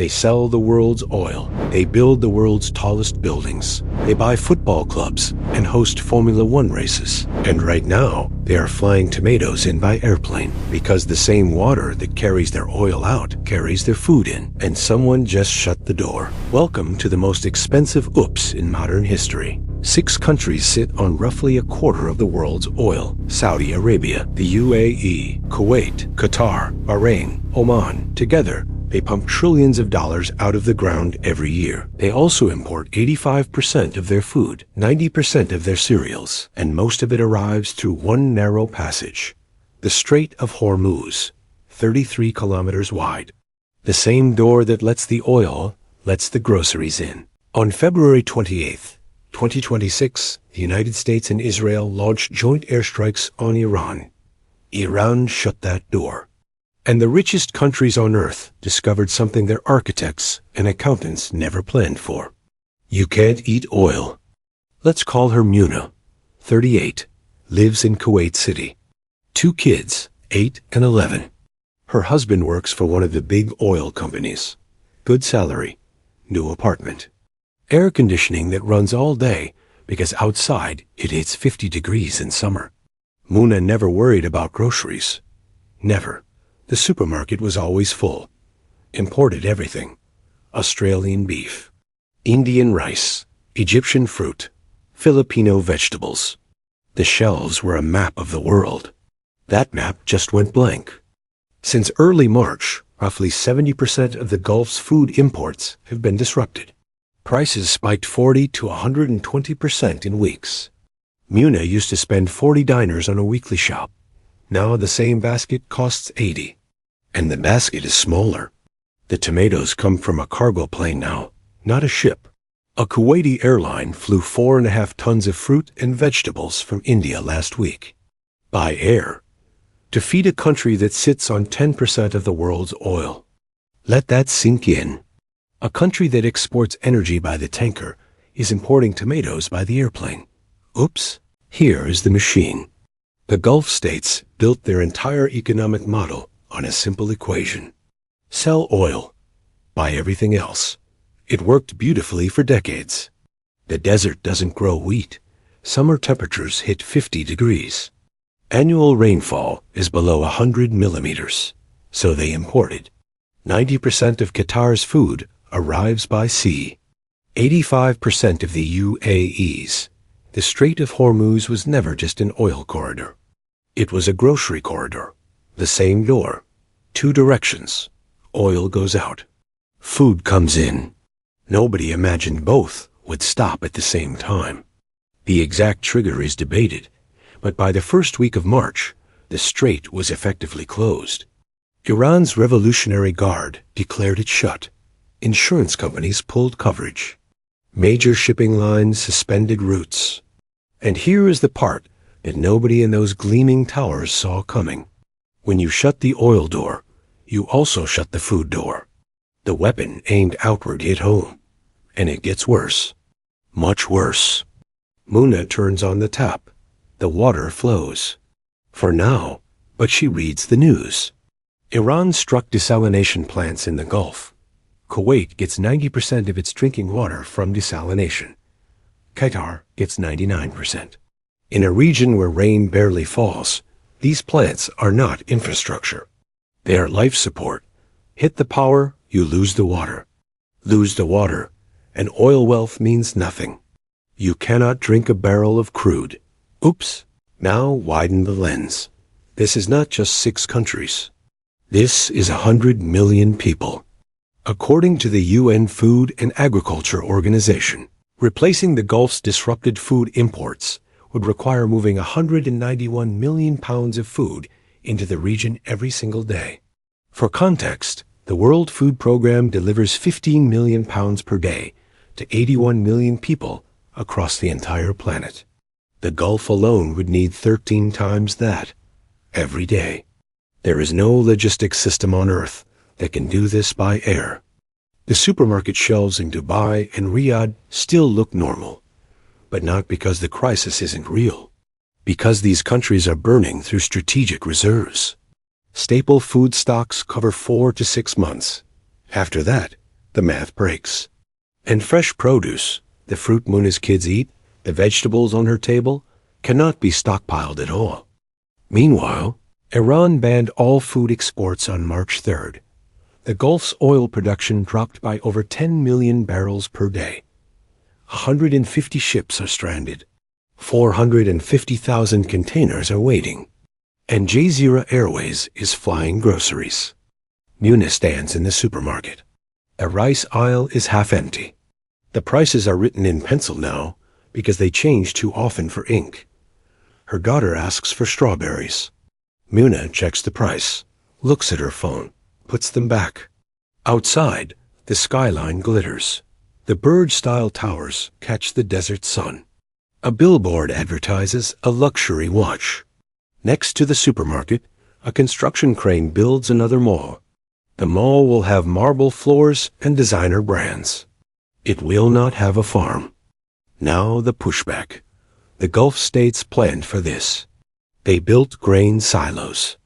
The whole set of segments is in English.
They sell the world's oil. They build the world's tallest buildings. They buy football clubs and host Formula One races. And right now, they are flying tomatoes in by airplane because the same water that carries their oil out carries their food in. And someone just shut the door. Welcome to the most expensive oops in modern history. 6 countries sit on roughly a quarter of the world's oil. Saudi Arabia, the UAE, Kuwait, Qatar, Bahrain, Oman. Together, they pump trillions of dollars out of the ground every year. They also import 85% of their food, 90% of their cereals, and most of it arrives through one narrow passage, the Strait of Hormuz, 33 kilometers wide. The same door that lets the oil, lets the groceries in. On February 28th, 2026, the United States and Israel launched joint airstrikes on Iran. Iran shut that door. And the richest countries on Earth discovered something their architects and accountants never planned for. You can't eat oil. Let's call her Muna, 38, lives in Kuwait City. 2 kids, 8 and 11. Her husband works for one of the big oil companies. Good salary, new apartment. Air conditioning that runs all day because outside it hits 50 degrees in summer. Muna never worried about groceries. Never. The supermarket was always full. Imported everything. Australian beef, Indian rice, Egyptian fruit, Filipino vegetables. The shelves were a map of the world. That map just went blank. Since early March, roughly 70% of the Gulf's food imports have been disrupted. Prices spiked 40 to 120% in weeks. Muna used to spend 40 diners on a weekly shop. Now the same basket costs 80. And the basket is smaller. The tomatoes come from a cargo plane now, not a ship. A Kuwaiti airline flew 4.5 tons of fruit and vegetables from India last week. By air. To feed a country that sits on 10% of the world's oil. Let that sink in. A country that exports energy by the tanker is importing tomatoes by the airplane. Oops, here is the machine. The Gulf states built their entire economic model on a simple equation. Sell oil, buy everything else. It worked beautifully for decades. The desert doesn't grow wheat. Summer temperatures hit 50 degrees. Annual rainfall is below 100 millimeters, so they imported. 90% of Qatar's food arrives by sea. 85% of the UAE's. The Strait of Hormuz was never just an oil corridor. It was a grocery corridor. The same door. 2 directions. Oil goes out. Food comes in. Nobody imagined both would stop at the same time. The exact trigger is debated, but by the first week of March, the strait was effectively closed. Iran's Revolutionary Guard declared it shut. Insurance companies pulled coverage. Major shipping lines suspended routes. And here is the part that nobody in those gleaming towers saw coming. When you shut the oil door, you also shut the food door. The weapon aimed outward hit home. And it gets worse. Much worse. Muna turns on the tap. The water flows. For now, but she reads the news. Iran struck desalination plants in the Gulf. Kuwait gets 90% of its drinking water from desalination. Qatar gets 99%. In a region where rain barely falls, these plants are not infrastructure. They are life support. Hit the power, you lose the water. Lose the water, and oil wealth means nothing. You cannot drink a barrel of crude. Oops, now widen the lens. This is not just 6 countries. This is 100 million people. According to the UN Food and Agriculture Organization, replacing the Gulf's disrupted food imports would require moving 191 million pounds of food into the region every single day. For context, the World Food Program delivers 15 million pounds per day to 81 million people across the entire planet. The Gulf alone would need 13 times that every day. There is no logistics system on Earth that can do this by air. The supermarket shelves in Dubai and Riyadh still look normal, but not because the crisis isn't real. Because these countries are burning through strategic reserves. Staple food stocks cover 4 to 6 months. After that, the math breaks. And fresh produce, the fruit Muna's kids eat, the vegetables on her table, cannot be stockpiled at all. Meanwhile, Iran banned all food exports on March 3rd. The Gulf's oil production dropped by over 10 million barrels per day. 150 ships are stranded. 450,000 containers are waiting. And Jazeera Airways is flying groceries. Muna stands in the supermarket. A rice aisle is half empty. The prices are written in pencil now because they change too often for ink. Her daughter asks for strawberries. Muna checks the price, looks at her phone, puts them back. Outside, the skyline glitters. The bird-style towers catch the desert sun. A billboard advertises a luxury watch. Next to the supermarket, a construction crane builds another mall. The mall will have marble floors and designer brands. It will not have a farm. Now the pushback. The Gulf states planned for this. They built grain silos.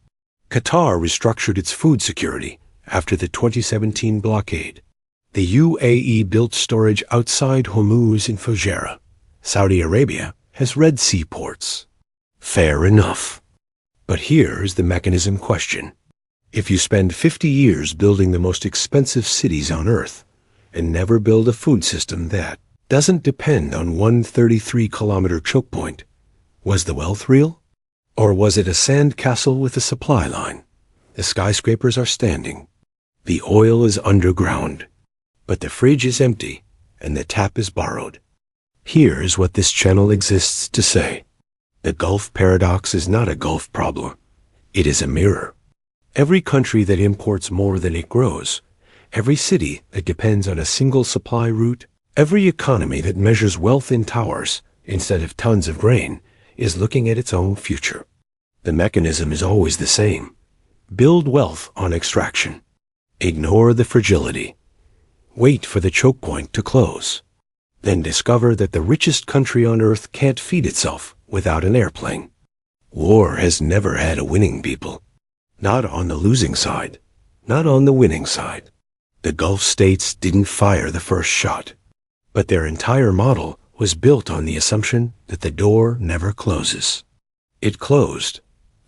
Qatar restructured its food security after the 2017 blockade. The UAE built storage outside Hormuz in Fujairah. Saudi Arabia has Red Sea ports. Fair enough. But here's the mechanism question. If you spend 50 years building the most expensive cities on Earth and never build a food system that doesn't depend on one 33-kilometer choke point, was the wealth real? Or was it a sand castle with a supply line? The skyscrapers are standing. The oil is underground. But the fridge is empty and the tap is borrowed. Here's what this channel exists to say. The Gulf paradox is not a Gulf problem. It is a mirror. Every country that imports more than it grows, every city that depends on a single supply route, every economy that measures wealth in towers instead of tons of grain, is looking at its own future. The mechanism is always the same. Build wealth on extraction. Ignore the fragility. Wait for the choke point to close. Then discover that the richest country on Earth can't feed itself without an airplane. War has never had a winning people. Not on the losing side. Not on the winning side. The Gulf states didn't fire the first shot. But their entire model was built on the assumption that the door never closes. It closed,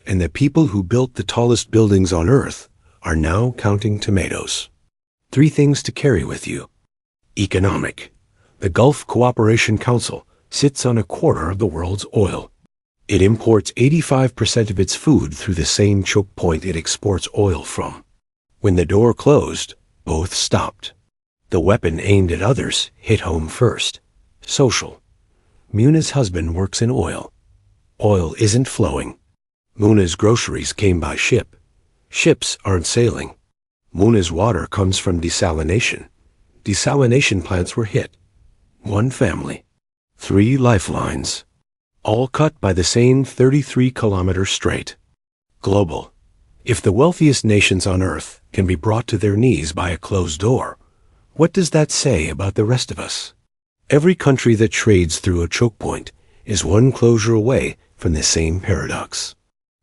and the people who built the tallest buildings on Earth are now counting tomatoes. 3 things to carry with you. Economic. The Gulf Cooperation Council sits on a quarter of the world's oil. It imports 85% of its food through the same choke point it exports oil from. When the door closed, both stopped. The weapon aimed at others hit home first. Social. Muna's husband works in oil. Oil isn't flowing. Muna's groceries came by ship. Ships aren't sailing. Muna's water comes from desalination. Desalination plants were hit. 1 family. 3 lifelines. All cut by the same 33-kilometer strait. Global. If the wealthiest nations on Earth can be brought to their knees by a closed door, what does that say about the rest of us? Every country that trades through a choke point is 1 closure away from the same paradox.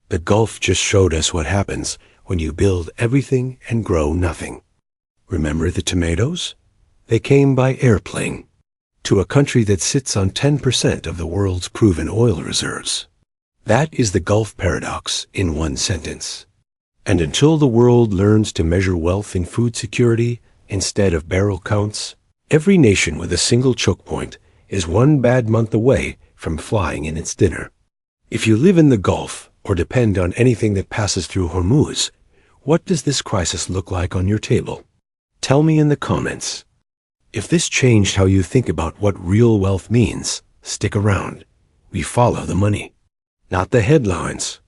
The Gulf just showed us what happens when you build everything and grow nothing. Remember the tomatoes? They came by airplane. To a country that sits on 10% of the world's proven oil reserves. That is the Gulf paradox in 1 sentence. And until the world learns to measure wealth in food security instead of barrel counts, every nation with a single choke point is 1 bad month away from flying in its dinner. If you live in the Gulf or depend on anything that passes through Hormuz, what does this crisis look like on your table? Tell me in the comments. If this changed how you think about what real wealth means, stick around. We follow the money, not the headlines.